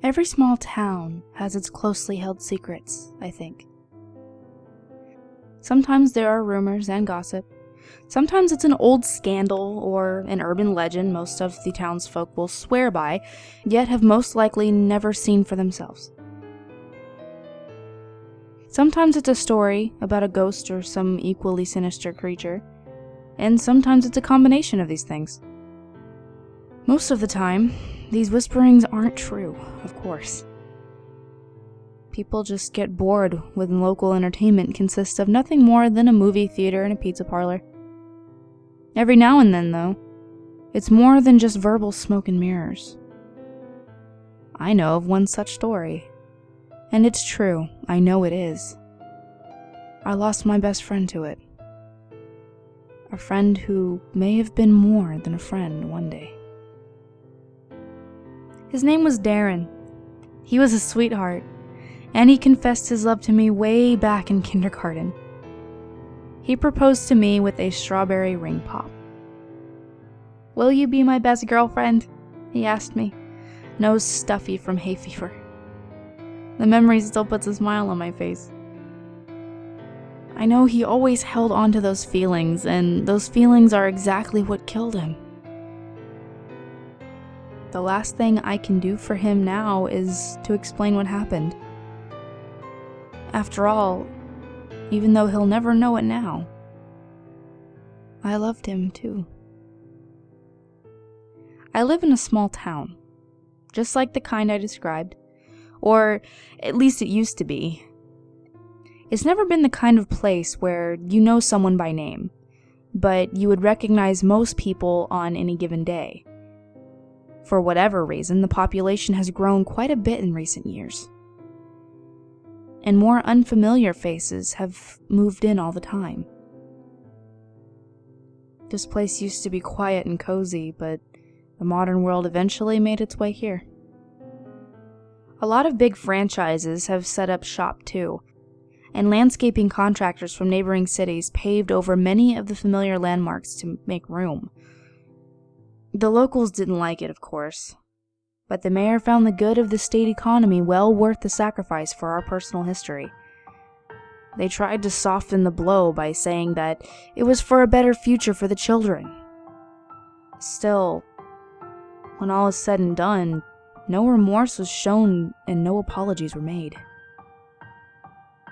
Every small town has its closely held secrets, I think. Sometimes there are rumors and gossip. Sometimes it's an old scandal or an urban legend most of the townsfolk will swear by, yet have most likely never seen for themselves. Sometimes it's a story about a ghost or some equally sinister creature, and sometimes it's a combination of these things. Most of the time, these whisperings aren't true, of course. People just get bored when local entertainment consists of nothing more than a movie theater and a pizza parlor. Every now and then, though, it's more than just verbal smoke and mirrors. I know of one such story, and it's true, I know it is. I lost my best friend to it. A friend who may have been more than a friend one day. His name was Darren. He was a sweetheart, and he confessed his love to me way back in kindergarten. He proposed to me with a strawberry ring pop. "Will you be my best girlfriend?" he asked me, nose stuffy from hay fever. The memory still puts a smile on my face. I know he always held on to those feelings, and those feelings are exactly what killed him. The last thing I can do for him now is to explain what happened. After all, even though he'll never know it now, I loved him too. I live in a small town, just like the kind I described, or at least it used to be. It's never been the kind of place where you know someone by name, but you would recognize most people on any given day. For whatever reason, the population has grown quite a bit in recent years, and more unfamiliar faces have moved in all the time. This place used to be quiet and cozy, but the modern world eventually made its way here. A lot of big franchises have set up shop too, and landscaping contractors from neighboring cities paved over many of the familiar landmarks to make room. The locals didn't like it, of course, but the mayor found the good of the state economy well worth the sacrifice for our personal history. They tried to soften the blow by saying that it was for a better future for the children. Still, when all is said and done, no remorse was shown and no apologies were made.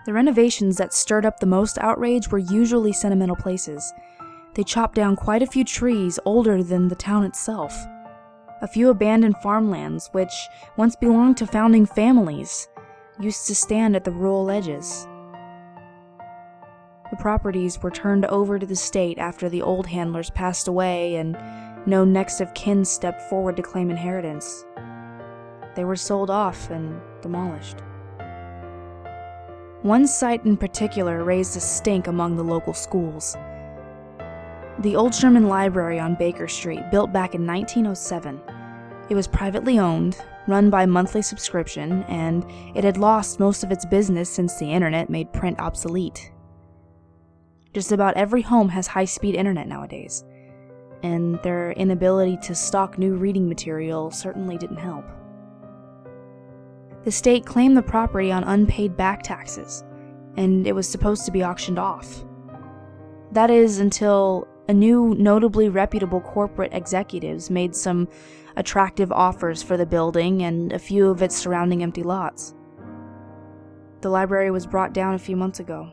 The renovations that stirred up the most outrage were usually sentimental places. They chopped down quite a few trees older than the town itself. A few abandoned farmlands, which once belonged to founding families, used to stand at the rural edges. The properties were turned over to the state after the old handlers passed away and no next of kin stepped forward to claim inheritance. They were sold off and demolished. One site in particular raised a stink among the local schools. The old Sherman Library on Baker Street, built back in 1907. It was privately owned, run by monthly subscription, and it had lost most of its business since the internet made print obsolete. Just about every home has high-speed internet nowadays, and their inability to stock new reading material certainly didn't help. The state claimed the property on unpaid back taxes, and it was supposed to be auctioned off. That is, until a new, notably reputable corporate executives made some attractive offers for the building and a few of its surrounding empty lots. The library was brought down a few months ago,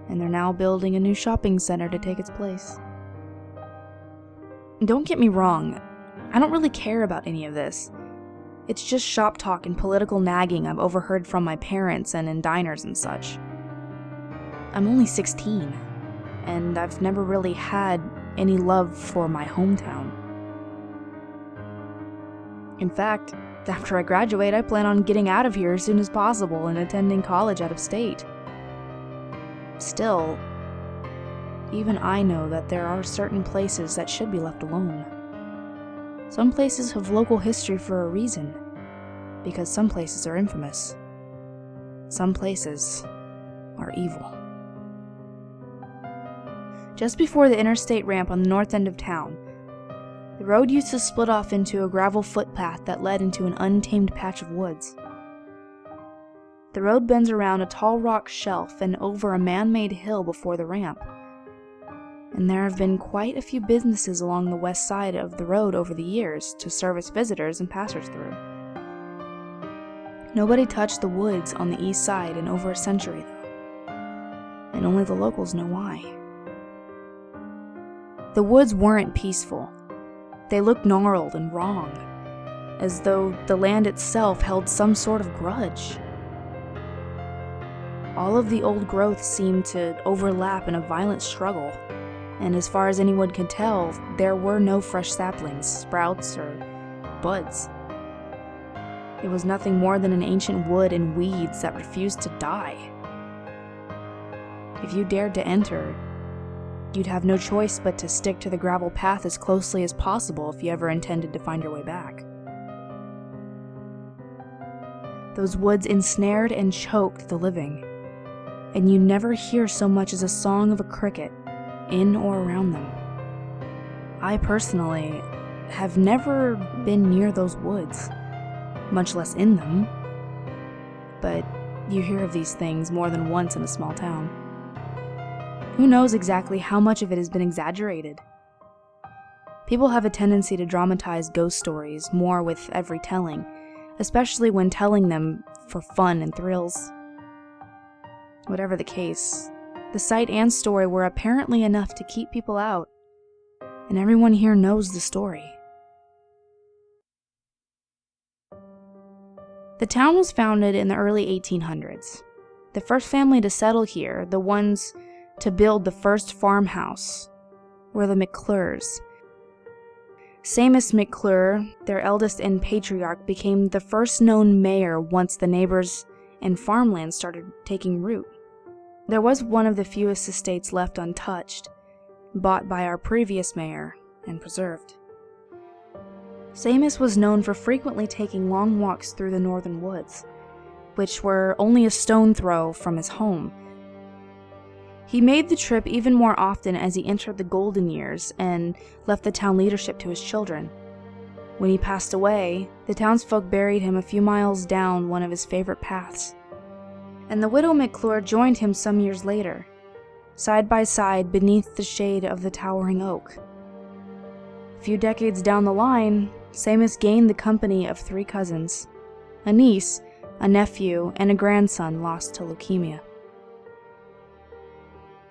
and they're now building a new shopping center to take its place. Don't get me wrong, I don't really care about any of this. It's just shop talk and political nagging I've overheard from my parents and in diners and such. I'm only 16. And I've never really had any love for my hometown. In fact, after I graduate, I plan on getting out of here as soon as possible and attending college out of state. Still, even I know that there are certain places that should be left alone. Some places have local history for a reason, because some places are infamous. Some places are evil. Just before the interstate ramp on the north end of town, The road used to split off into a gravel footpath that led into an untamed patch of woods. The road bends around a tall rock shelf and over a man-made hill before the ramp. And there have been quite a few businesses along the west side of the road over the years to service visitors and passers through. Nobody touched the woods on the east side in over a century, though, and only the locals know why. The woods weren't peaceful. They looked gnarled and wrong, as though the land itself held some sort of grudge. All of the old growth seemed to overlap in a violent struggle, and as far as anyone could tell, there were no fresh saplings, sprouts, or buds. It was nothing more than an ancient wood and weeds that refused to die. If you dared to enter, you'd have no choice but to stick to the gravel path as closely as possible if you ever intended to find your way back. Those woods ensnared and choked the living, and you never hear so much as a song of a cricket in or around them. I personally have never been near those woods, much less in them, but you hear of these things more than once in a small town. Who knows exactly how much of it has been exaggerated? People have a tendency to dramatize ghost stories more with every telling, especially when telling them for fun and thrills. Whatever the case, the sight and story were apparently enough to keep people out, and everyone here knows the story. The town was founded in the early 1800s. The first family to settle here, the ones to build the first farmhouse, were the McClures. Seamus McClure, their eldest and patriarch, became the first known mayor once the neighbors and farmland started taking root. There was one of the fewest estates left untouched, bought by our previous mayor and preserved. Seamus was known for frequently taking long walks through the northern woods, which were only a stone throw from his home. He made the trip even more often as he entered the golden years and left the town leadership to his children. When he passed away, the townsfolk buried him a few miles down one of his favorite paths, and the widow McClure joined him some years later, side by side beneath the shade of the towering oak. A few decades down the line, Seamus gained the company of 3 cousins, a niece, a nephew, and a grandson lost to leukemia.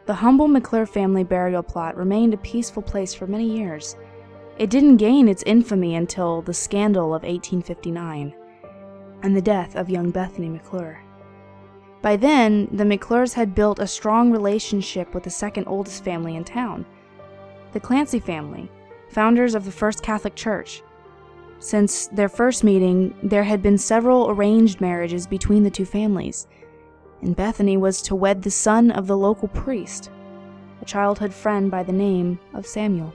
The humble McClure family burial plot remained a peaceful place for many years. It didn't gain its infamy until the scandal of 1859 and the death of young Bethany McClure. By then, the McClures had built a strong relationship with the second oldest family in town, the Clancy family, founders of the First Catholic Church. Since their first meeting, there had been several arranged marriages between the two families, and Bethany was to wed the son of the local priest, a childhood friend by the name of Samuel.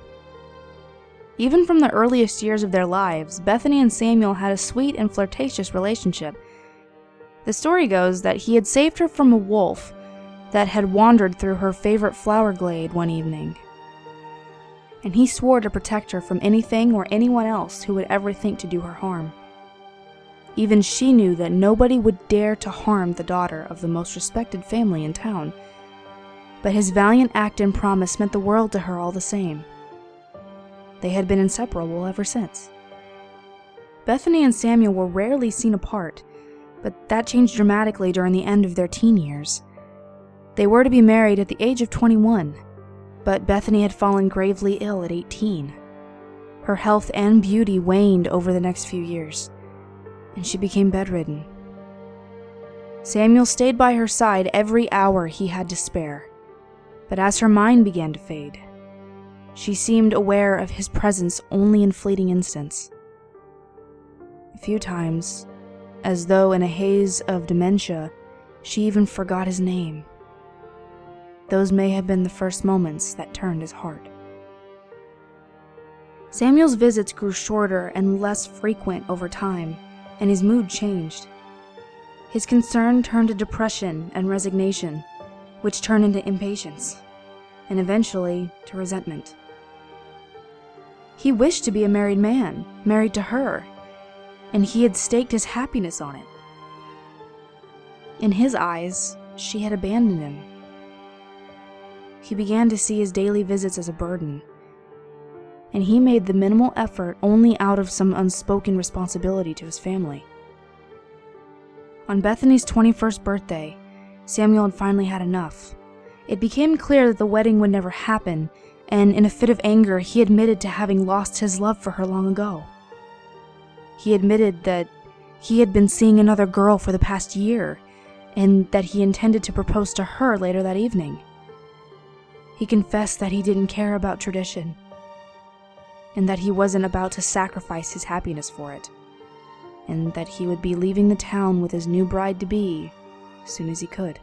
Even from the earliest years of their lives, Bethany and Samuel had a sweet and flirtatious relationship. The story goes that he had saved her from a wolf that had wandered through her favorite flower glade one evening, and he swore to protect her from anything or anyone else who would ever think to do her harm. Even she knew that nobody would dare to harm the daughter of the most respected family in town, but his valiant act and promise meant the world to her all the same. They had been inseparable ever since. Bethany and Samuel were rarely seen apart, but that changed dramatically during the end of their teen years. They were to be married at the age of 21, but Bethany had fallen gravely ill at 18. Her health and beauty waned over the next few years, and she became bedridden. Samuel stayed by her side every hour he had to spare, but as her mind began to fade, she seemed aware of his presence only in fleeting instants. A few times, as though in a haze of dementia, she even forgot his name. Those may have been the first moments that turned his heart. Samuel's visits grew shorter and less frequent over time, and his mood changed. His concern turned to depression and resignation, which turned into impatience, and eventually to resentment. He wished to be a married man, married to her, and he had staked his happiness on it. In his eyes, she had abandoned him. He began to see his daily visits as a burden, and he made the minimal effort only out of some unspoken responsibility to his family. On Bethany's 21st birthday, Samuel had finally had enough. It became clear that the wedding would never happen, and in a fit of anger, he admitted to having lost his love for her long ago. He admitted that he had been seeing another girl for the past year, and that he intended to propose to her later that evening. He confessed that he didn't care about tradition, and that he wasn't about to sacrifice his happiness for it, and that he would be leaving the town with his new bride-to-be as soon as he could.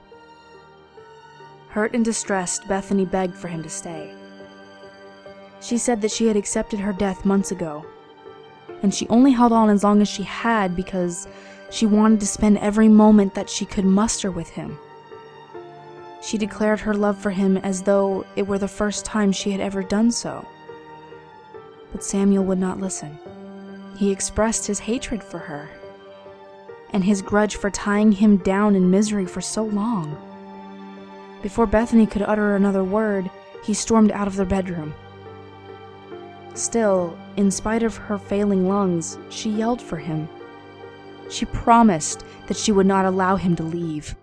Hurt and distressed, Bethany begged for him to stay. She said that she had accepted her death months ago, and she only held on as long as she had because she wanted to spend every moment that she could muster with him. She declared her love for him as though it were the first time she had ever done so. But Samuel would not listen. He expressed his hatred for her, and his grudge for tying him down in misery for so long. Before Bethany could utter another word, he stormed out of their bedroom. Still, in spite of her failing lungs, she yelled for him. She promised that she would not allow him to leave,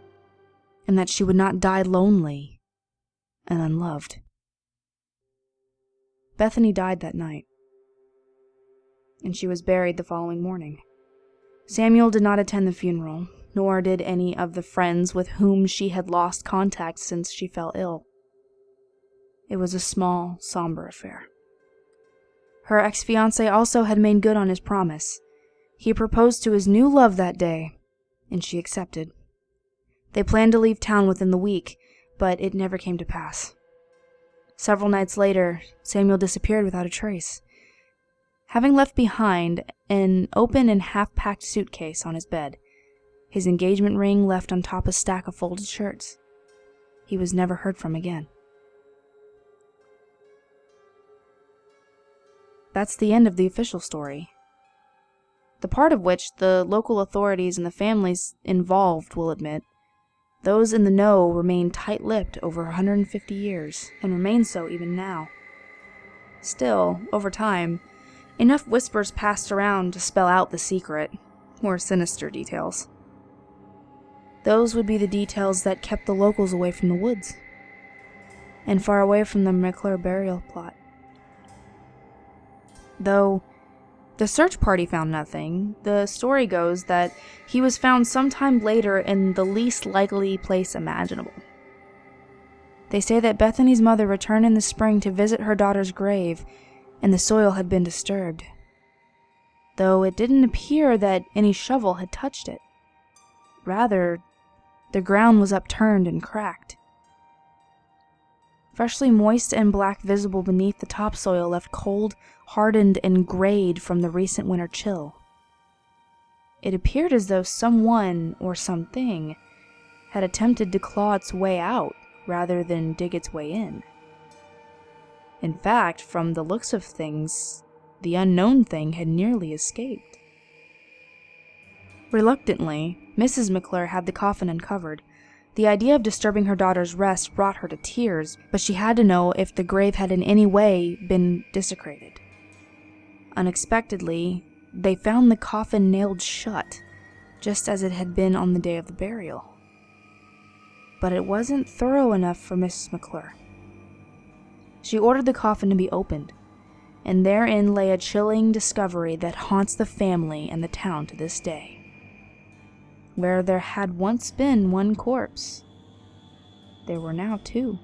and that she would not die lonely and unloved. Bethany died that night, and she was buried the following morning. Samuel did not attend the funeral, nor did any of the friends with whom she had lost contact since she fell ill. It was a small, somber affair. Her ex-fiancé also had made good on his promise. He proposed to his new love that day, and she accepted. They planned to leave town within the week, but it never came to pass. Several nights later, Samuel disappeared without a trace, having left behind an open and half-packed suitcase on his bed, his engagement ring left on top a stack of folded shirts. He was never heard from again. That's the end of the official story, the part of which the local authorities and the families involved will admit. Those in the know remain tight-lipped over 150 years, and remain so even now. Still, over time, enough whispers passed around to spell out the secret, more sinister details. Those would be the details that kept the locals away from the woods, and far away from the McClure burial plot. Though the search party found nothing, the story goes that he was found sometime later in the least likely place imaginable. They say that Bethany's mother returned in the spring to visit her daughter's grave, and the soil had been disturbed, though it didn't appear that any shovel had touched it. Rather, the ground was upturned and cracked. Freshly moist and black visible beneath the topsoil left cold, hardened, and grayed from the recent winter chill. It appeared as though someone or something had attempted to claw its way out rather than dig its way in. In fact, from the looks of things, the unknown thing had nearly escaped. Reluctantly, Mrs. McClure had the coffin uncovered. The idea of disturbing her daughter's rest brought her to tears, but she had to know if the grave had in any way been desecrated. Unexpectedly, they found the coffin nailed shut, just as it had been on the day of the burial. But it wasn't thorough enough for Mrs. McClure. She ordered the coffin to be opened, and therein lay a chilling discovery that haunts the family and the town to this day. Where there had once been one corpse, there were now two.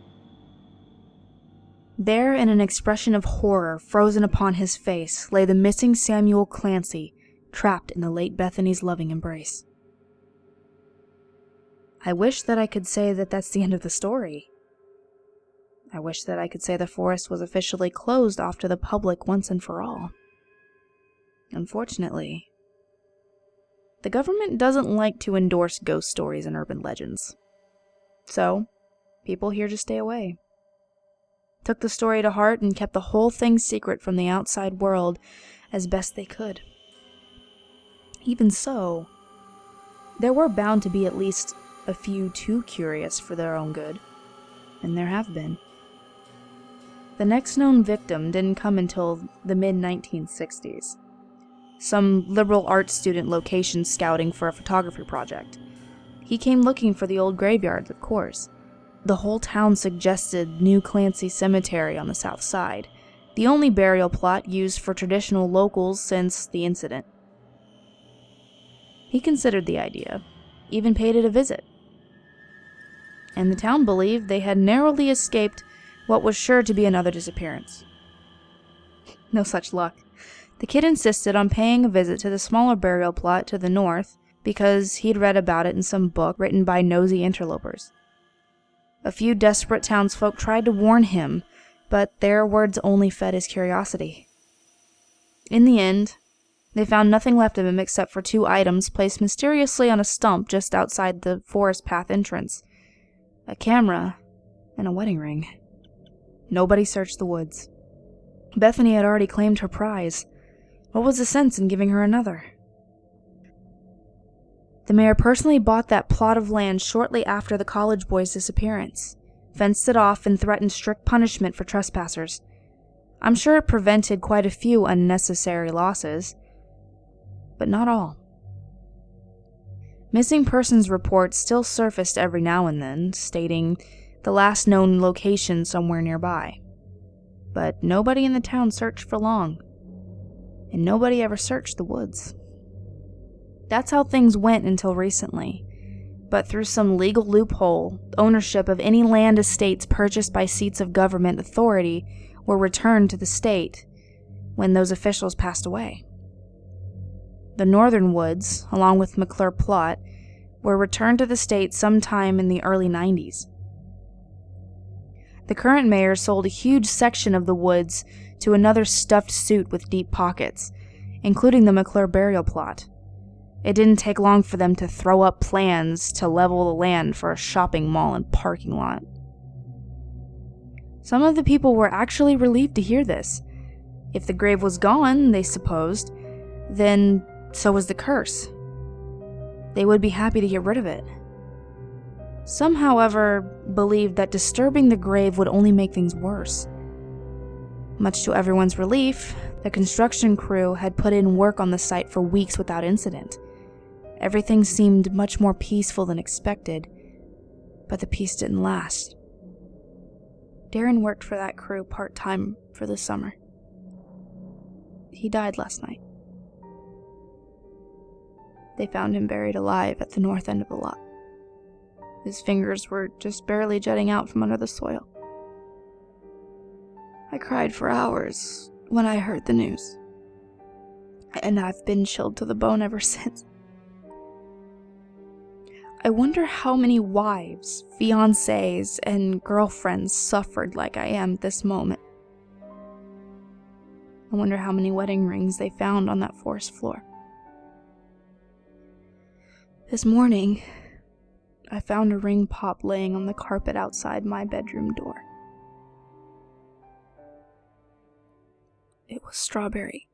There, in an expression of horror frozen upon his face, lay the missing Samuel Clancy, trapped in the late Bethany's loving embrace. I wish that I could say that that's the end of the story. I wish that I could say the forest was officially closed off to the public once and for all. Unfortunately, the government doesn't like to endorse ghost stories and urban legends. So, people here just stay away. took the story to heart and kept the whole thing secret from the outside world as best they could. Even so, there were bound to be at least a few too curious for their own good, and there have been. The next known victim didn't come until the mid-1960s. Some liberal arts student location scouting for a photography project. He came looking for the old graveyards, of course. The whole town suggested New Clancy Cemetery on the south side, the only burial plot used for traditional locals since the incident. He considered the idea, even paid it a visit. And the town believed they had narrowly escaped what was sure to be another disappearance. No such luck. The kid insisted on paying a visit to the smaller burial plot to the north because he'd read about it in some book written by nosy interlopers. A few desperate townsfolk tried to warn him, but their words only fed his curiosity. In the end, they found nothing left of him except for 2 items placed mysteriously on a stump just outside the forest path entrance: a camera and a wedding ring. Nobody searched the woods. Bethany had already claimed her prize. What was the sense in giving her another? The mayor personally bought that plot of land shortly after the college boy's disappearance, fenced it off, and threatened strict punishment for trespassers. I'm sure it prevented quite a few unnecessary losses, but not all. Missing persons reports still surfaced every now and then, stating the last known location somewhere nearby. But nobody in the town searched for long, and nobody ever searched the woods. That's how things went until recently. But through some legal loophole, ownership of any land estates purchased by seats of government authority were returned to the state when those officials passed away. The northern woods, along with McClure Plot, were returned to the state sometime in the early 90s. The current mayor sold a huge section of the woods to another stuffed suit with deep pockets, including the McClure burial plot. It didn't take long for them to throw up plans to level the land for a shopping mall and parking lot. Some of the people were actually relieved to hear this. If the grave was gone, they supposed, then so was the curse. They would be happy to get rid of it. Some, however, believed that disturbing the grave would only make things worse. Much to everyone's relief, the construction crew had put in work on the site for weeks without incident. Everything seemed much more peaceful than expected, but the peace didn't last. Darren worked for that crew part-time for the summer. He died last night. They found him buried alive at the north end of the lot. His fingers were just barely jutting out from under the soil. I cried for hours when I heard the news, and I've been chilled to the bone ever since. I wonder how many wives, fiancés, and girlfriends suffered like I am at this moment. I wonder how many wedding rings they found on that forest floor. This morning, I found a ring pop laying on the carpet outside my bedroom door. It was strawberry.